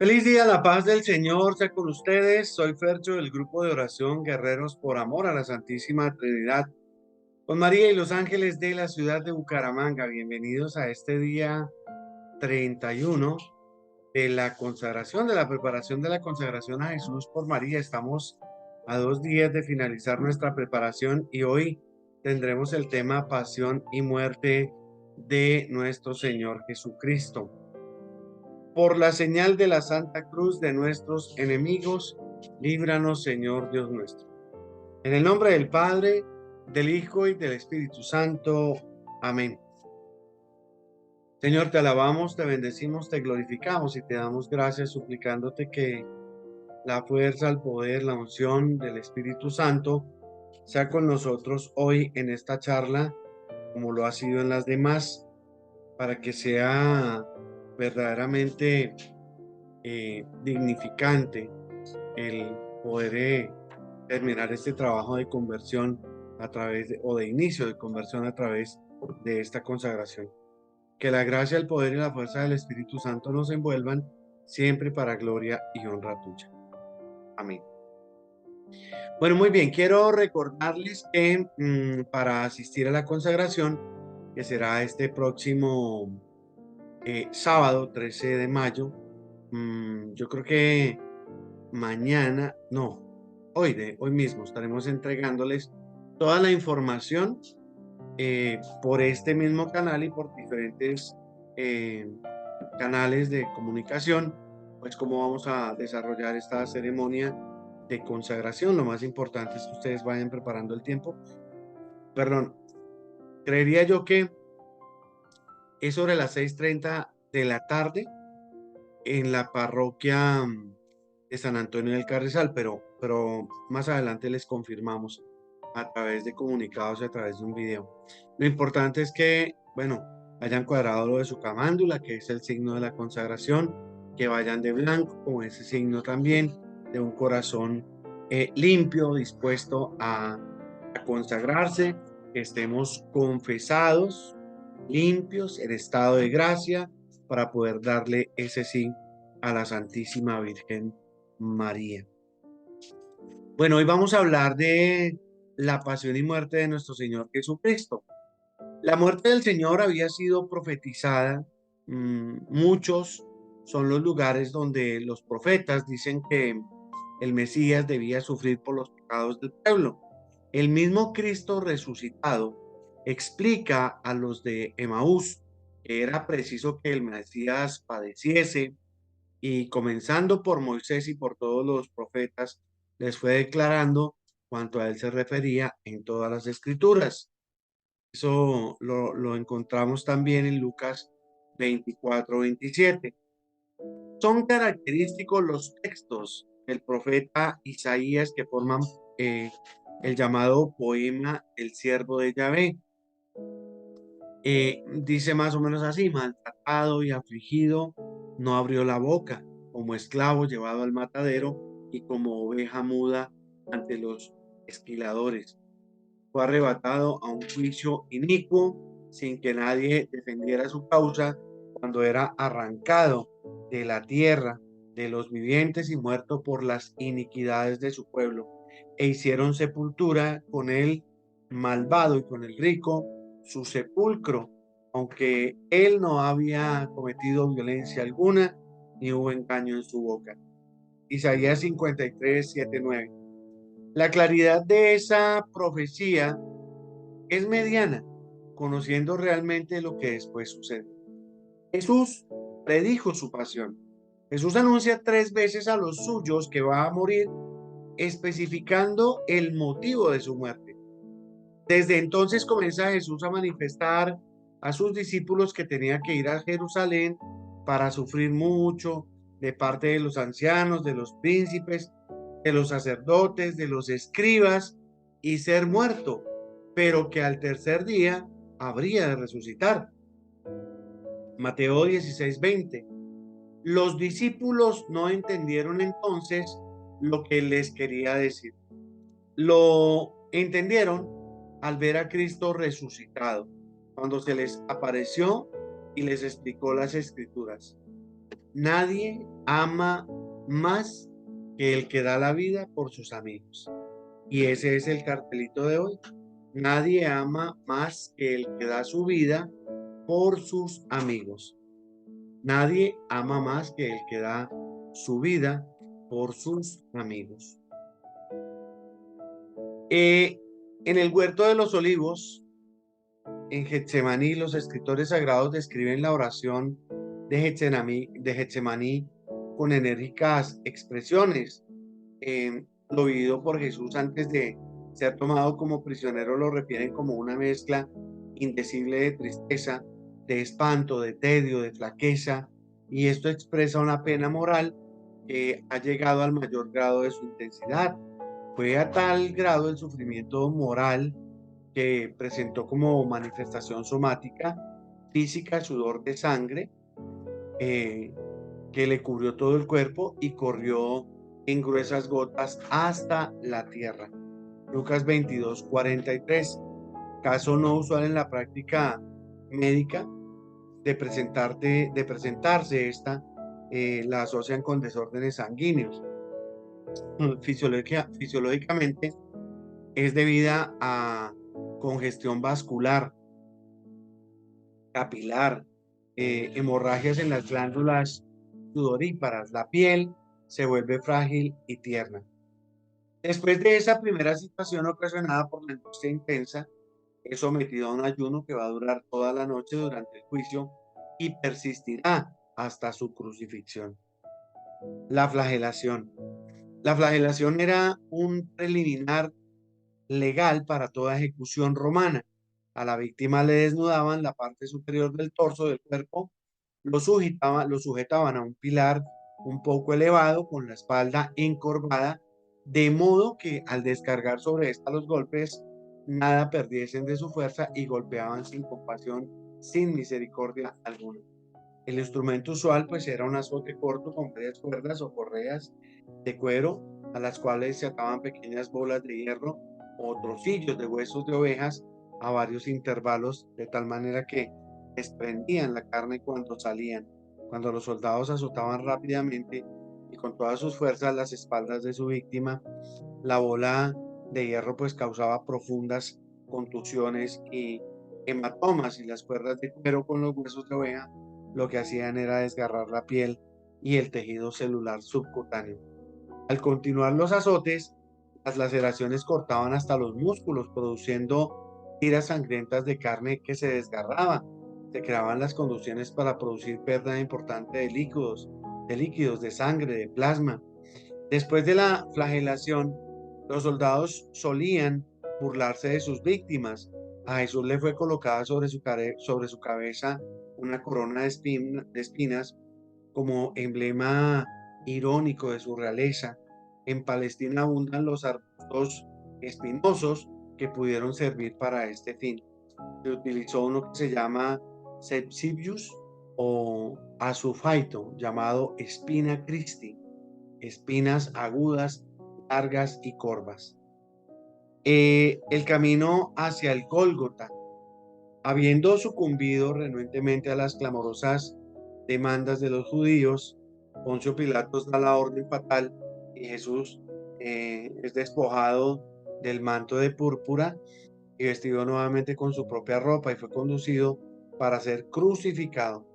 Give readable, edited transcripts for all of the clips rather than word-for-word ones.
Feliz día, la paz del Señor sea con ustedes. Soy Fercho del grupo de oración Guerreros por Amor a la Santísima Trinidad, con María y los ángeles de la ciudad de Bucaramanga. Bienvenidos a este día 31 de la consagración, de la preparación de la consagración a Jesús por María. Estamos a 2 días de finalizar nuestra preparación y hoy tendremos el tema Pasión y Muerte de nuestro Señor Jesucristo. Por la señal de la Santa Cruz de nuestros enemigos, líbranos, Señor Dios nuestro. En el nombre del Padre, del Hijo y del Espíritu Santo. Amén. Señor, te alabamos, te bendecimos, te glorificamos y te damos gracias suplicándote que la fuerza, el poder, la unción del Espíritu Santo sea con nosotros hoy en esta charla, como lo ha sido en las demás, para que sea verdaderamente dignificante el poder terminar este trabajo de conversión a través o de inicio de conversión a través de esta consagración. Que la gracia, el poder y la fuerza del Espíritu Santo nos envuelvan siempre para gloria y honra tuya. Amén. Bueno, muy bien, quiero recordarles que para asistir a la consagración, que será este próximo sábado 13 de mayo, yo creo que mañana, no, hoy mismo estaremos entregándoles toda la información por este mismo canal y por diferentes eh, canales de comunicación, pues cómo vamos a desarrollar esta ceremonia de consagración. Lo más importante es que ustedes vayan preparando el tiempo. Perdón, creería yo que es sobre las 6:30 de la tarde en la parroquia de San Antonio del Carrizal, pero más adelante les confirmamos a través de comunicados y a través de un video. Lo importante es que, bueno, hayan cuadrado lo de su camándula, que es el signo de la consagración, que vayan de blanco, con ese signo también, de un corazón limpio, dispuesto a consagrarse, que estemos confesados, limpios, en estado de gracia, para poder darle ese sí a la Santísima Virgen María. Bueno, hoy vamos a hablar de la pasión y muerte de nuestro Señor Jesucristo. La muerte del Señor había sido profetizada. Muchos son los lugares donde los profetas dicen que el Mesías debía sufrir por los pecados del pueblo. El mismo Cristo resucitado explica a los de Emaús que era preciso que el Mesías padeciese y comenzando por Moisés y por todos los profetas, les fue declarando cuanto a él se refería en todas las escrituras. Eso lo encontramos también en Lucas 24-27. Son característicos los textos del profeta Isaías que forman eh, el llamado poema El siervo de Yahvé. Dice más o menos así: maltratado y afligido, no abrió la boca, como esclavo llevado al matadero y como oveja muda ante los esquiladores. Fue arrebatado a un juicio inicuo sin que nadie defendiera su causa cuando era arrancado de la tierra de los vivientes y muerto por las iniquidades de su pueblo. E hicieron sepultura con el malvado y con el rico su sepulcro, aunque él no había cometido violencia alguna ni hubo engaño en su boca. Isaías 53:7-9. La claridad de esa profecía es mediana, conociendo realmente lo que después sucede. Jesús predijo su pasión. Jesús anuncia 3 veces a los suyos que va a morir, especificando el motivo de su muerte. Desde entonces comienza Jesús a manifestar a sus discípulos que tenía que ir a Jerusalén para sufrir mucho de parte de los ancianos, de los príncipes, de los sacerdotes, de los escribas y ser muerto, pero que al tercer día habría de resucitar. Mateo 16:20. Los discípulos no entendieron entonces lo que les quería decir. Lo entendieron al ver a Cristo resucitado, cuando se les apareció y les explicó las escrituras. nadie ama más que el que da la vida por sus amigos. Y ese es el cartelito de hoy. Nadie ama más que el que da su vida por sus amigos. Nadie ama más que el que da su vida por sus amigos. En el huerto de los olivos, en Getsemaní, los escritores sagrados describen la oración de Getsemaní con enérgicas expresiones. Lo vivido por Jesús antes de ser tomado como prisionero lo refieren como una mezcla indecible de tristeza, de espanto, de tedio, de flaqueza, y esto expresa una pena moral que ha llegado al mayor grado de su intensidad. Fue a tal grado el sufrimiento moral que presentó como manifestación somática, física, sudor de sangre, eh, que le cubrió todo el cuerpo y corrió en gruesas gotas hasta la tierra. Lucas 22:43. Caso no usual en la práctica médica de presentarse esta, la asocian con desórdenes sanguíneos. Fisiológicamente es debida a congestión vascular, capilar, hemorragias en las glándulas sudoríparas. La piel se vuelve frágil y tierna. Después de esa primera situación ocasionada por la angustia intensa, es sometido a un ayuno que va a durar toda la noche durante el juicio y persistirá hasta su crucifixión. La flagelación. La flagelación era un preliminar legal para toda ejecución romana. A la víctima le desnudaban la parte superior del torso del cuerpo, lo sujetaban a un pilar un poco elevado con la espalda encorvada, de modo que al descargar sobre esta los golpes, nada perdiesen de su fuerza y golpeaban sin compasión, sin misericordia alguna. El instrumento usual pues era un azote corto con varias cuerdas o correas de cuero a las cuales se ataban pequeñas bolas de hierro o trocillos de huesos de ovejas a varios intervalos de tal manera que desprendían la carne cuando salían. Cuando los soldados azotaban rápidamente y con todas sus fuerzas las espaldas de su víctima, la bola de hierro pues causaba profundas contusiones y hematomas, y las cuerdas de cuero con los huesos de oveja lo que hacían era desgarrar la piel y el tejido celular subcutáneo. Al continuar los azotes, las laceraciones cortaban hasta los músculos, produciendo tiras sangrientas de carne que se desgarraba. Se creaban las conducciones para producir pérdida importante de líquidos, de sangre, de plasma. Después de la flagelación, los soldados solían burlarse de sus víctimas. A Jesús le fue colocada sobre su cabeza una corona de espinas como emblema irónico de su realeza. En Palestina abundan los arbustos espinosos que pudieron servir para este fin. Se utilizó uno que se llama Sepsibius o Azufaito, llamado Spina Christi, espinas agudas, largas y corvas. El camino hacia el Gólgota. Habiendo sucumbido renuentemente a las clamorosas demandas de los judíos, Poncio Pilatos da la orden fatal y Jesús es despojado del manto de púrpura y vestido nuevamente con su propia ropa y fue conducido para ser crucificado.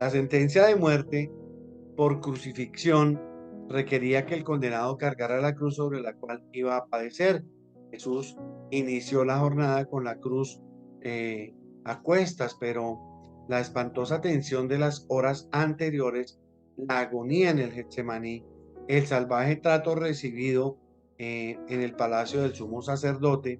La sentencia de muerte por crucifixión requería que el condenado cargara la cruz sobre la cual iba a padecer. Jesús inició la jornada con la cruz a cuestas, pero la espantosa tensión de las horas anteriores, la agonía en el Getsemaní, el salvaje trato recibido en el palacio del sumo sacerdote,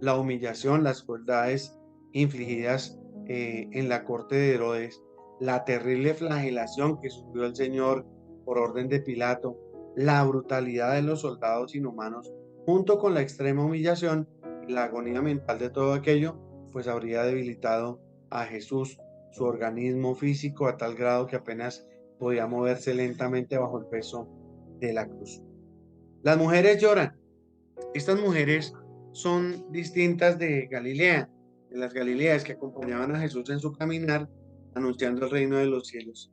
la humillación, las crueldades infligidas en la corte de Herodes, la terrible flagelación que sufrió el Señor por orden de Pilato, la brutalidad de los soldados inhumanos, junto con la extrema humillación y la agonía mental de todo aquello, pues habría debilitado a Jesús, su organismo físico, a tal grado que apenas podía moverse lentamente bajo el peso de la cruz. Las mujeres lloran. Estas mujeres son distintas de Galilea, de las Galileas que acompañaban a Jesús en su caminar, anunciando el reino de los cielos.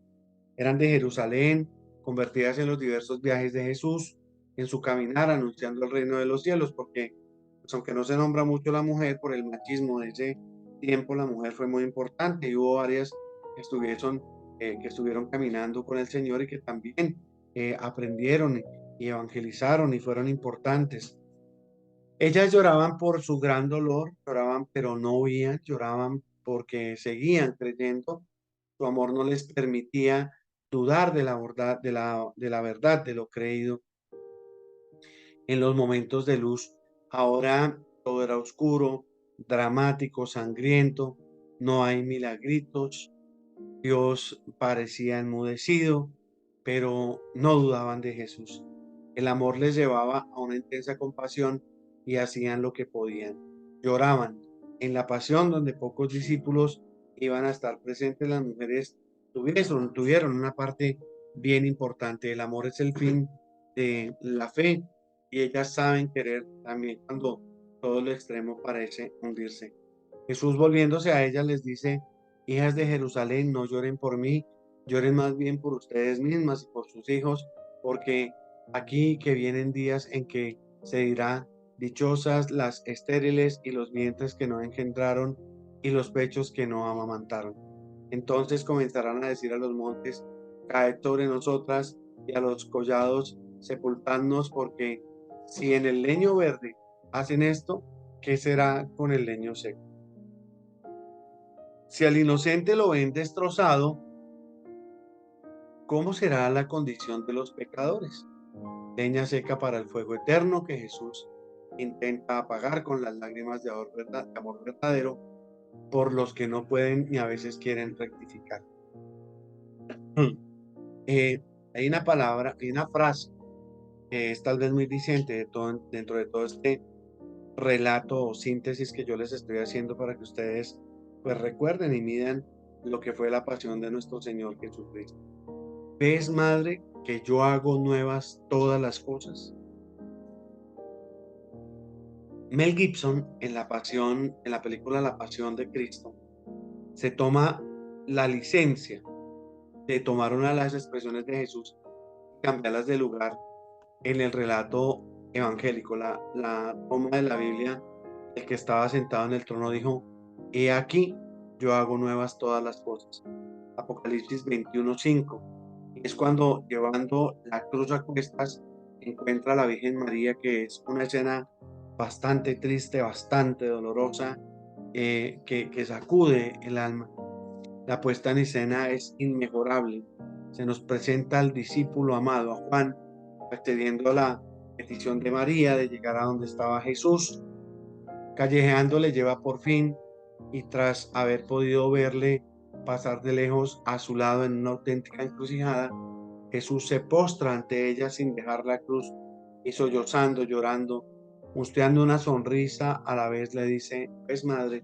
eran de Jerusalén, convertidas en los diversos viajes de Jesús, en su caminar anunciando el reino de los cielos, porque pues, aunque no se nombra mucho la mujer por el machismo de ese tiempo, la mujer fue muy importante y hubo varias que estuvieron caminando con el Señor y que también aprendieron y evangelizaron y fueron importantes. Ellas lloraban por su gran dolor, lloraban pero no huían, lloraban porque seguían creyendo. Su amor no les permitía dudar de la verdad, de la verdad, de lo creído en los momentos de luz. Ahora todo era oscuro, dramático, sangriento, no hay milagritos, Dios parecía enmudecido, pero no dudaban de Jesús. El amor les llevaba a una intensa compasión y hacían lo que podían. Lloraban. En la pasión donde pocos discípulos iban a estar presentes, las mujeres tuvieron una parte bien importante. El amor es el fin de la fe y ellas saben querer también cuando todo lo extremo parece hundirse. Jesús volviéndose a ellas les dice: hijas de Jerusalén, no lloren por mí, lloren más bien por ustedes mismas y por sus hijos, porque aquí que vienen días en que se dirá: dichosas las estériles y los vientres que no engendraron y los pechos que no amamantaron. Entonces comenzarán a decir a los montes: caed sobre nosotras, y a los collados: sepultadnos, porque si en el leño verde hacen esto, ¿qué será con el leño seco? Si al inocente lo ven destrozado, ¿cómo será la condición de los pecadores? Leña seca para el fuego eterno que Jesús intenta apagar con las lágrimas de amor verdadero por los que no pueden y a veces quieren rectificar. Eh, hay una palabra, hay una frase que es tal vez muy diciente dentro de todo este relato o síntesis que yo les estoy haciendo para que ustedes pues recuerden y midan lo que fue la pasión de nuestro Señor Jesucristo. ¿Ves, madre, que yo hago nuevas todas las cosas? Mel Gibson en la película La Pasión de Cristo, se toma la licencia de tomar una de las expresiones de Jesús y cambiarlas de lugar en el relato evangélico. La toma de la Biblia, el que estaba sentado en el trono dijo: he aquí, yo hago nuevas todas las cosas. Apocalipsis 21:5. Es cuando, llevando la cruz a cuestas, encuentra a la Virgen María, que es una escena bastante triste, bastante dolorosa, que sacude el alma. La puesta en escena es inmejorable. Se nos presenta al discípulo amado, a Juan, accediendo a la petición de María de llegar a donde estaba Jesús. Callejeando le lleva por fin, y tras haber podido verle pasar de lejos a su lado en una auténtica encrucijada, Jesús se postra ante ella sin dejar la cruz y sollozando, llorando, musteando una sonrisa, a la vez le dice: "Es madre,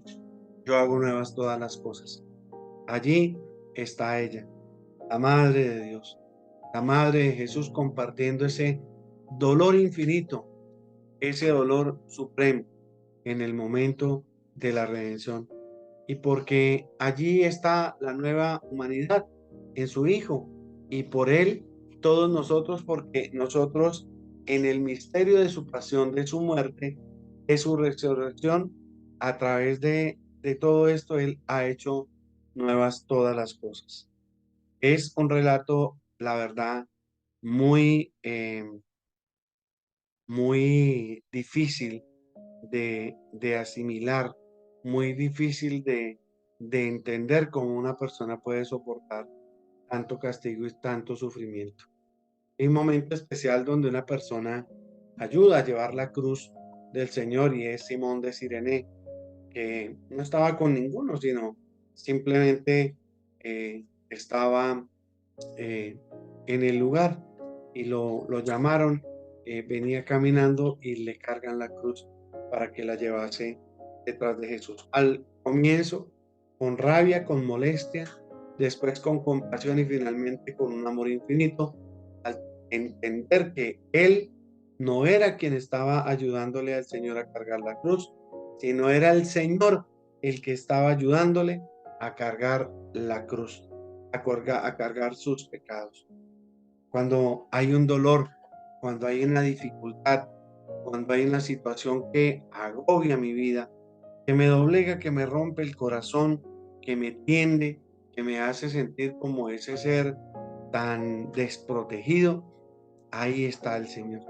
yo hago nuevas todas las cosas". Allí está ella, la madre de Dios, la madre de Jesús, compartiendo ese dolor infinito, ese dolor supremo en el momento de la redención. Y porque allí está la nueva humanidad en su Hijo, y por Él todos nosotros, porque nosotros en el misterio de su pasión, de su muerte, de su resurrección, a través de todo esto, Él ha hecho nuevas todas las cosas. Es un relato, la verdad, muy, muy difícil de asimilar, muy difícil de entender cómo una persona puede soportar tanto castigo y tanto sufrimiento. Hay un momento especial donde una persona ayuda a llevar la cruz del Señor, y es Simón de Cirene, que no estaba con ninguno, sino simplemente estaba eh, en el lugar, y lo llamaron. Venía caminando y le cargan la cruz para que la llevase detrás de Jesús. Al comienzo, con rabia, con molestia, después con compasión y finalmente con un amor infinito, al entender que él no era quien estaba ayudándole al Señor a cargar la cruz, sino era el Señor el que estaba ayudándole a cargar la cruz. a cargar sus pecados. Cuando hay un dolor, cuando hay una dificultad, cuando hay una situación que agobia mi vida, que me doblega, que me rompe el corazón, que me tiende, que me hace sentir como ese ser tan desprotegido, ahí está el Señor.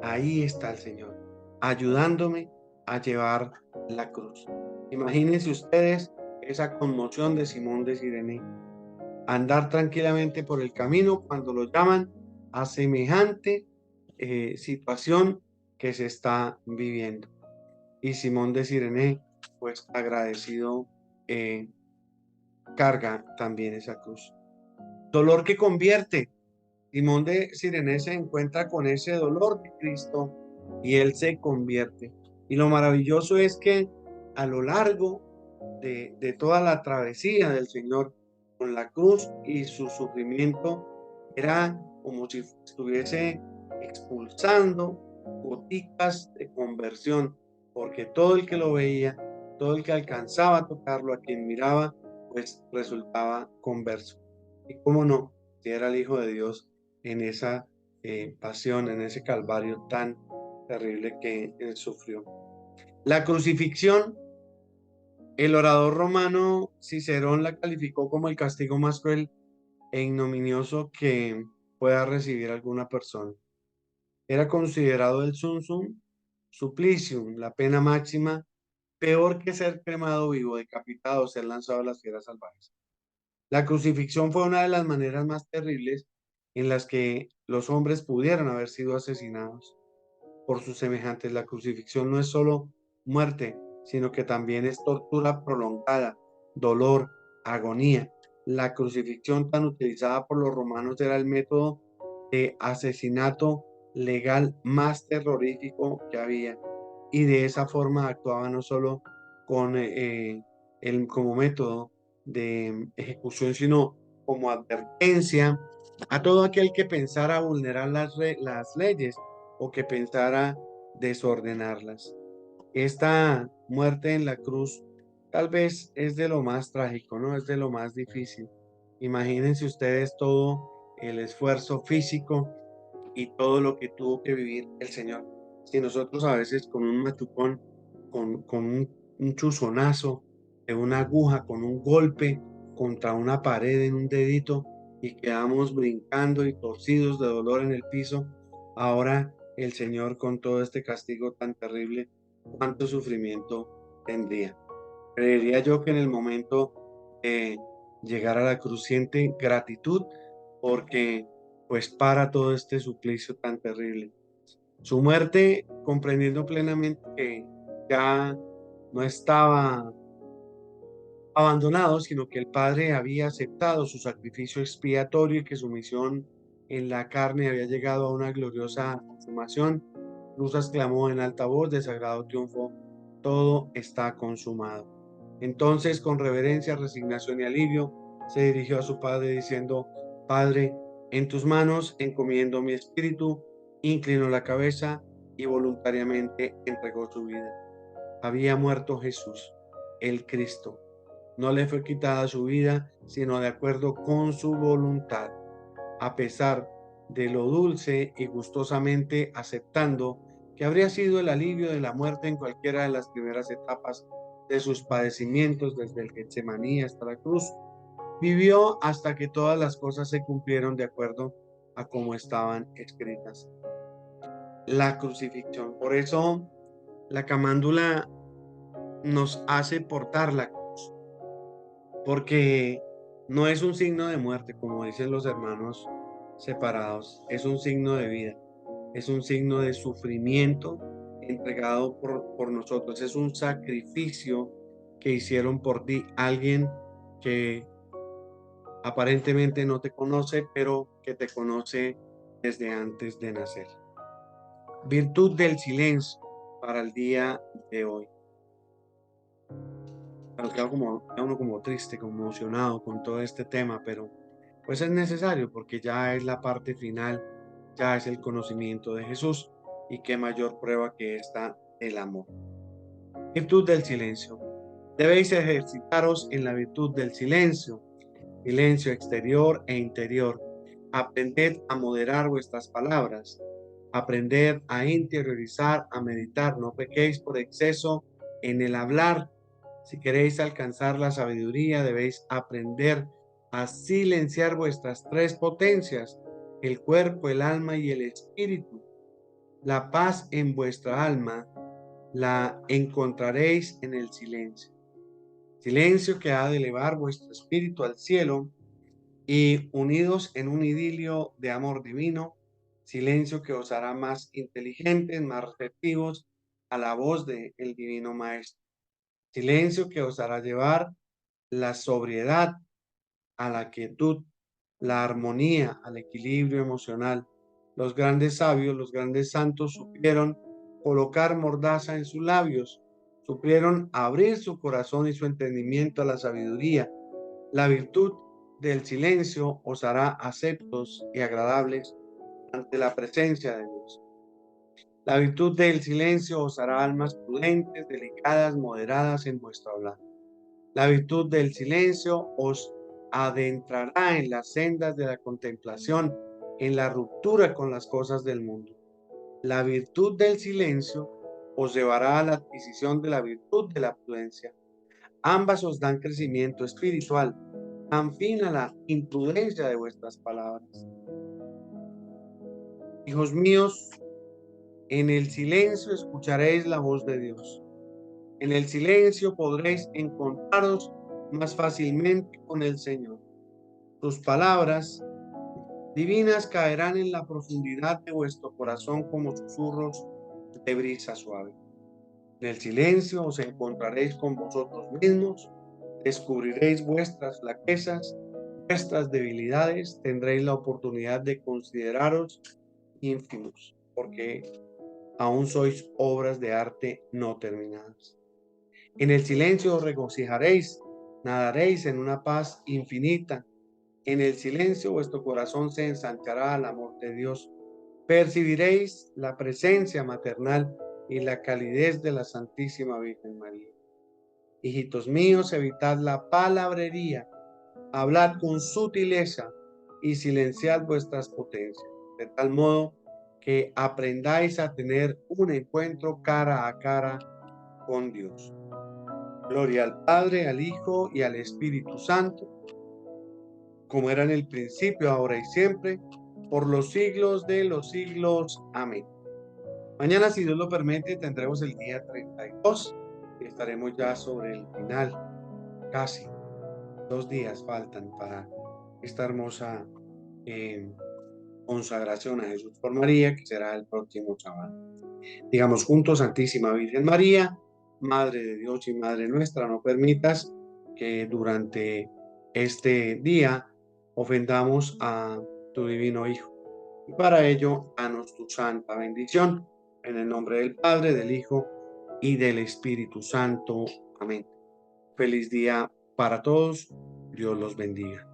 Ahí está el Señor, ayudándome a llevar la cruz. Imagínense ustedes esa conmoción de Simón de Sirene, andar tranquilamente por el camino cuando lo llaman a semejante situación que se está viviendo. Y Simón de Sirene, pues agradecido, eh, carga también esa cruz. Dolor que convierte. Simón de Sirene se encuentra con ese dolor de Cristo y él se convierte. Y lo maravilloso es que a lo largo de toda la travesía del Señor con la cruz y su sufrimiento, era como si estuviese expulsando gotitas de conversión, porque todo el que lo veía, todo el que alcanzaba a tocarlo, a quien miraba, pues resultaba converso. Y cómo no, si era el Hijo de Dios en esa pasión, en ese calvario tan terrible que él sufrió. La crucifixión, el orador romano Cicerón la calificó como el castigo más cruel e ignominioso que pueda recibir alguna persona. Era considerado el sunsum supplicium, la pena máxima, peor que ser cremado vivo, decapitado, ser lanzado a las fieras salvajes. La crucifixión fue una de las maneras más terribles en las que los hombres pudieron haber sido asesinados por sus semejantes. La crucifixión no es solo muerte, sino que también es tortura prolongada, dolor, agonía. La crucifixión tan utilizada por los romanos era el método de asesinato legal más terrorífico que había. Y de esa forma actuaba no solo con como método de ejecución, sino como advertencia a todo aquel que pensara vulnerar las leyes o que pensara desordenarlas. Esta muerte en la cruz tal vez es de lo más trágico, ¿no? Es de lo más difícil. Imagínense ustedes todo el esfuerzo físico y todo lo que tuvo que vivir el Señor. Si nosotros a veces con un matucón, con un chuzonazo de una aguja, con un golpe contra una pared en un dedito y quedamos brincando y torcidos de dolor en el piso, ahora el Señor con todo este castigo tan terrible, ¿cuánto sufrimiento tendría? Creería yo que en el momento de llegar a la cruz siente gratitud porque pues para todo este suplicio tan terrible. Su muerte, comprendiendo plenamente que ya no estaba abandonado, sino que el Padre había aceptado su sacrificio expiatorio y que su misión en la carne había llegado a una gloriosa consumación. Luz exclamó en alta voz de sagrado triunfo: todo está consumado. Entonces, con reverencia, resignación y alivio, se dirigió a su Padre diciendo: Padre, en tus manos encomiendo mi espíritu. Inclinó la cabeza y voluntariamente entregó su vida. Había muerto Jesús, el Cristo. No le fue quitada su vida, sino de acuerdo con su voluntad, a pesar de lo dulce y gustosamente aceptando que habría sido el alivio de la muerte en cualquiera de las primeras etapas de sus padecimientos, desde el Getsemaní hasta la cruz. Vivió hasta que todas las cosas se cumplieron de acuerdo a como estaban escritas. La crucifixión. Por eso la camándula nos hace portar la cruz, porque no es un signo de muerte, como dicen los hermanos separados, es un signo de vida, es un signo de sufrimiento entregado por nosotros, es un sacrificio que hicieron por ti alguien que aparentemente no te conoce, pero que te conoce desde antes de nacer. Virtud del silencio para el día de hoy. Claro, queda uno como triste, como emocionado con todo este tema, pero pues es necesario porque ya es la parte final, ya es el conocimiento de Jesús y qué mayor prueba que esta el amor. Virtud del silencio. Debéis ejercitaros en la virtud del silencio. Silencio exterior e interior. Aprended a moderar vuestras palabras. Aprended a interiorizar, a meditar. No pequéis por exceso en el hablar. Si queréis alcanzar la sabiduría, debéis aprender a silenciar vuestras tres potencias, el cuerpo, el alma y el espíritu. La paz en vuestra alma la encontraréis en el silencio. Silencio que ha de elevar vuestro espíritu al cielo y unidos en un idilio de amor divino, silencio que os hará más inteligentes, más receptivos a la voz del divino Maestro. Silencio que os hará llevar la sobriedad a la quietud, la armonía al equilibrio emocional. Los grandes sabios, los grandes santos supieron colocar mordaza en sus labios, supieron abrir su corazón y su entendimiento a la sabiduría. La virtud del silencio os hará aceptos y agradables ante la presencia de Dios. La virtud del silencio os hará almas prudentes, delicadas, moderadas en vuestro hablar. La virtud del silencio os adentrará en las sendas de la contemplación, en la ruptura con las cosas del mundo. La virtud del silencio os llevará a la adquisición de la virtud de la prudencia. Ambas os dan crecimiento espiritual, dan fin a la imprudencia de vuestras palabras. Hijos míos, en el silencio escucharéis la voz de Dios. En el silencio podréis encontraros más fácilmente con el Señor. Sus palabras divinas caerán en la profundidad de vuestro corazón como susurros de brisa suave. En el silencio os encontraréis con vosotros mismos, descubriréis vuestras flaquezas, vuestras debilidades, tendréis la oportunidad de consideraros ínfimos, porque aún sois obras de arte no terminadas. En el silencio os regocijaréis, nadaréis en una paz infinita. En el silencio vuestro corazón se ensanchará al amor de Dios. Percibiréis la presencia maternal y la calidez de la Santísima Virgen María. Hijitos míos, evitad la palabrería, hablad con sutileza y silenciad vuestras potencias, de tal modo que aprendáis a tener un encuentro cara a cara con Dios. Gloria al Padre, al Hijo y al Espíritu Santo, como era en el principio, ahora y siempre, por los siglos de los siglos. Amén. Mañana, si Dios lo permite, tendremos el día 32 y estaremos ya sobre el final. Casi 2 días faltan para esta hermosa consagración a Jesús por María, que será el próximo sábado. Digamos juntos: Santísima Virgen María, Madre de Dios y Madre nuestra, no permitas que durante este día ofendamos a tu divino Hijo. Y para ello, danos tu santa bendición. En el nombre del Padre, del Hijo y del Espíritu Santo. Amén. Feliz día para todos. Dios los bendiga.